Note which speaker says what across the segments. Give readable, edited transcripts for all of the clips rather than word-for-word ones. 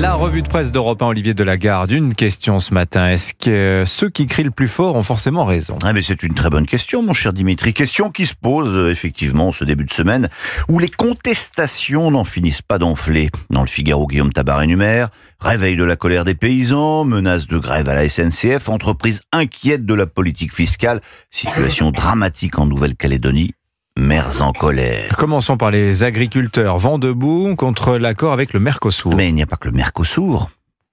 Speaker 1: La revue de presse d'Europe 1, Olivier Delagarde. Une question ce matin. Est-ce que ceux qui crient le plus fort ont forcément raison ?
Speaker 2: Mais c'est une très bonne question, mon cher Dimitri. Question qui se pose effectivement ce début de semaine où les contestations n'en finissent pas d'enfler. Dans le Figaro, Guillaume Tabar énumère réveil de la colère des paysans, menace de grève à la SNCF, entreprise inquiète de la politique fiscale, situation dramatique en Nouvelle-Calédonie. Maires en colère.
Speaker 1: Commençons par les agriculteurs. Vent debout contre l'accord avec le Mercosur.
Speaker 2: Mais il n'y a pas que le Mercosur.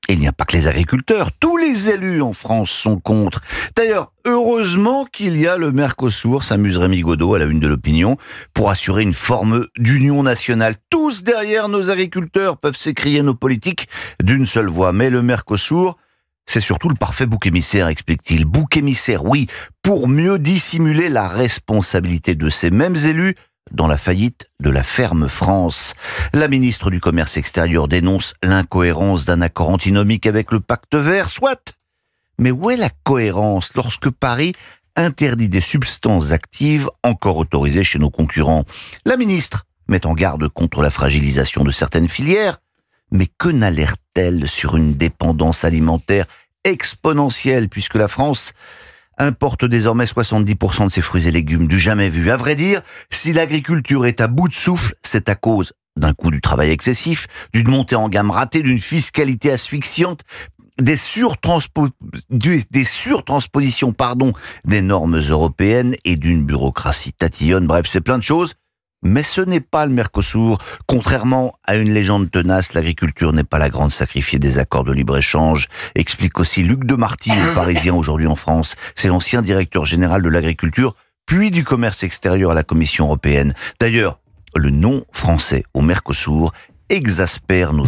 Speaker 2: Et il n'y a pas que les agriculteurs. Tous les élus en France sont contre. D'ailleurs, heureusement qu'il y a le Mercosur, s'amuse Rémi Godot à la une de l'opinion, pour assurer une forme d'union nationale. Tous derrière nos agriculteurs peuvent s'écrier nos politiques d'une seule voix. Mais le Mercosur, c'est surtout le parfait bouc émissaire, explique-t-il. Bouc émissaire, oui, pour mieux dissimuler la responsabilité de ces mêmes élus dans la faillite de la ferme France. La ministre du Commerce extérieur dénonce l'incohérence d'un accord antinomique avec le pacte vert, soit. Mais où est la cohérence lorsque Paris interdit des substances actives encore autorisées chez nos concurrents ? La ministre met en garde contre la fragilisation de certaines filières. Mais que n'alerte-t-elle sur une dépendance alimentaire exponentielle, puisque la France importe désormais 70% de ses fruits et légumes, du jamais vu. À vrai dire, si l'agriculture est à bout de souffle, c'est à cause d'un coût du travail excessif, d'une montée en gamme ratée, d'une fiscalité asphyxiante, des surtranspositions des normes européennes et d'une bureaucratie tatillonne. Bref, c'est plein de choses. Mais ce n'est pas le Mercosur. Contrairement à une légende tenace, l'agriculture n'est pas la grande sacrifiée des accords de libre-échange, explique aussi Luc Demarty, au Parisien aujourd'hui en France. C'est l'ancien directeur général de l'agriculture, puis du commerce extérieur à la Commission européenne. D'ailleurs, le nom français au Mercosur exaspère nos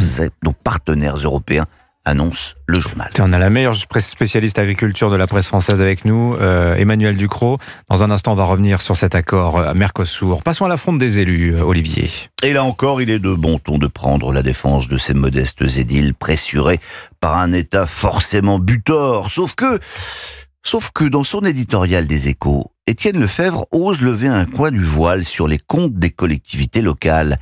Speaker 2: partenaires européens, annonce le journal.
Speaker 1: On a la meilleure spécialiste agriculture de la presse française avec nous, Emmanuel Ducrot. Dans un instant, on va revenir sur cet accord Mercosur. Passons à la fronde des élus, Olivier.
Speaker 2: Et là encore, il est de bon ton de prendre la défense de ces modestes édiles pressurés par un État forcément butor. Sauf que dans son éditorial des Échos, Étienne Lefebvre ose lever un coin du voile sur les comptes des collectivités locales.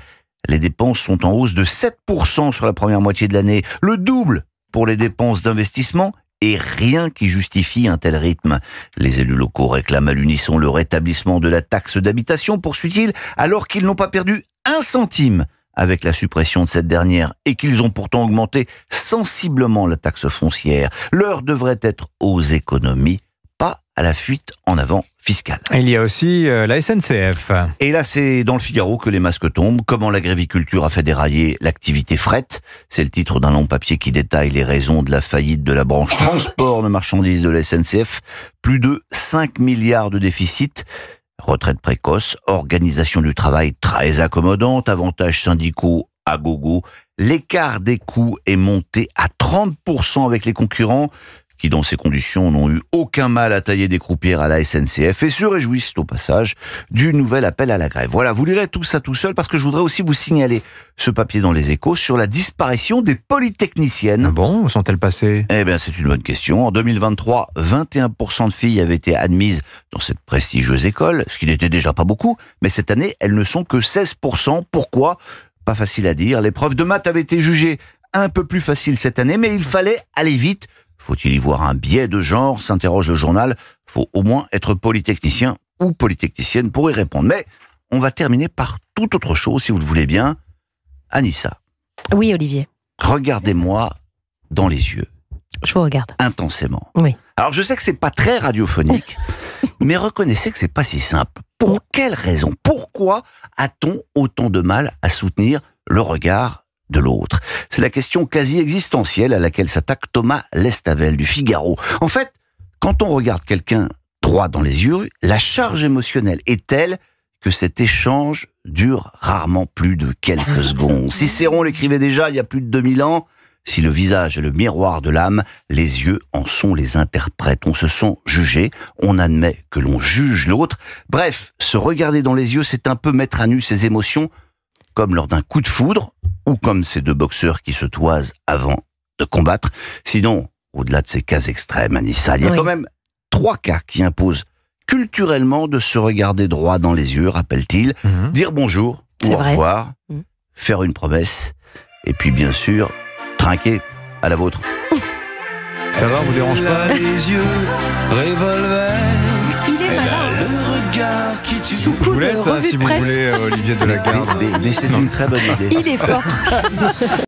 Speaker 2: Les dépenses sont en hausse de 7% sur la première moitié de l'année, le double pour les dépenses d'investissement et rien qui justifie un tel rythme. Les élus locaux réclament à l'unisson le rétablissement de la taxe d'habitation, poursuit-il, alors qu'ils n'ont pas perdu un centime avec la suppression de cette dernière et qu'ils ont pourtant augmenté sensiblement la taxe foncière. L'heure devrait être aux économies, pas à la fuite en avant fiscale.
Speaker 1: Il y a aussi la SNCF.
Speaker 2: Et là, c'est dans le Figaro que les masques tombent. Comment l'agriculture a fait dérailler l'activité fret. C'est le titre d'un long papier qui détaille les raisons de la faillite de la branche transport de marchandises de la SNCF. Plus de 5 milliards de déficit. Retraite précoce, organisation du travail très accommodante, avantages syndicaux à gogo. L'écart des coûts est monté à 30% avec les concurrents, qui dans ces conditions n'ont eu aucun mal à tailler des croupières à la SNCF et se réjouissent au passage du nouvel appel à la grève. Voilà, vous lirez tout ça tout seul parce que je voudrais aussi vous signaler ce papier dans les Échos sur la disparition des polytechniciennes.
Speaker 1: Ah bon, où sont-elles passées ?
Speaker 2: Eh bien, c'est une bonne question. En 2023, 21% de filles avaient été admises dans cette prestigieuse école, ce qui n'était déjà pas beaucoup, mais cette année, elles ne sont que 16%. Pourquoi ? Pas facile à dire. L'épreuve de maths avait été jugée un peu plus facile cette année, mais il fallait aller vite. Faut-il y voir un biais de genre, s'interroge le journal. Faut au moins être polytechnicien ou polytechnicienne pour y répondre. Mais on va terminer par toute autre chose, si vous le voulez bien. Anissa.
Speaker 3: Oui, Olivier.
Speaker 2: Regardez-moi dans les yeux.
Speaker 3: Je vous regarde.
Speaker 2: Intensément.
Speaker 3: Oui.
Speaker 2: Alors je sais que c'est pas très radiophonique, mais reconnaissez que c'est pas si simple. Pour quelle raison ? Pourquoi a-t-on autant de mal à soutenir le regard de l'autre ? C'est la question quasi existentielle à laquelle s'attaque Thomas Lestavel du Figaro. En fait, quand on regarde quelqu'un droit dans les yeux, la charge émotionnelle est telle que cet échange dure rarement plus de quelques secondes. Cicéron l'écrivait déjà il y a plus de 2000 ans. Si le visage est le miroir de l'âme, les yeux en sont les interprètes. On se sent jugé, on admet que l'on juge l'autre. Bref, se regarder dans les yeux, c'est un peu mettre à nu ses émotions, comme lors d'un coup de foudre, ou comme ces deux boxeurs qui se toisent avant de combattre. Sinon, au-delà de ces cas extrêmes, Anissa, il y a quand même 3 cas qui imposent culturellement de se regarder droit dans les yeux, rappelle-t-il, dire bonjour ou au revoir, faire une promesse, et puis bien sûr, trinqué à la vôtre.
Speaker 1: Ça va, vous dérange pas?
Speaker 4: Les yeux, revolver.
Speaker 3: Il est
Speaker 4: Elle
Speaker 3: malin.
Speaker 4: a le regard qui tue.
Speaker 3: Sous
Speaker 1: Je
Speaker 3: coup
Speaker 1: vous
Speaker 3: de
Speaker 1: laisse, hein,
Speaker 3: revue
Speaker 1: si
Speaker 3: de
Speaker 1: vous
Speaker 3: presse.
Speaker 1: voulez, Olivier Delagarde.
Speaker 2: Mais c'est une très bonne idée.
Speaker 3: Il est fort.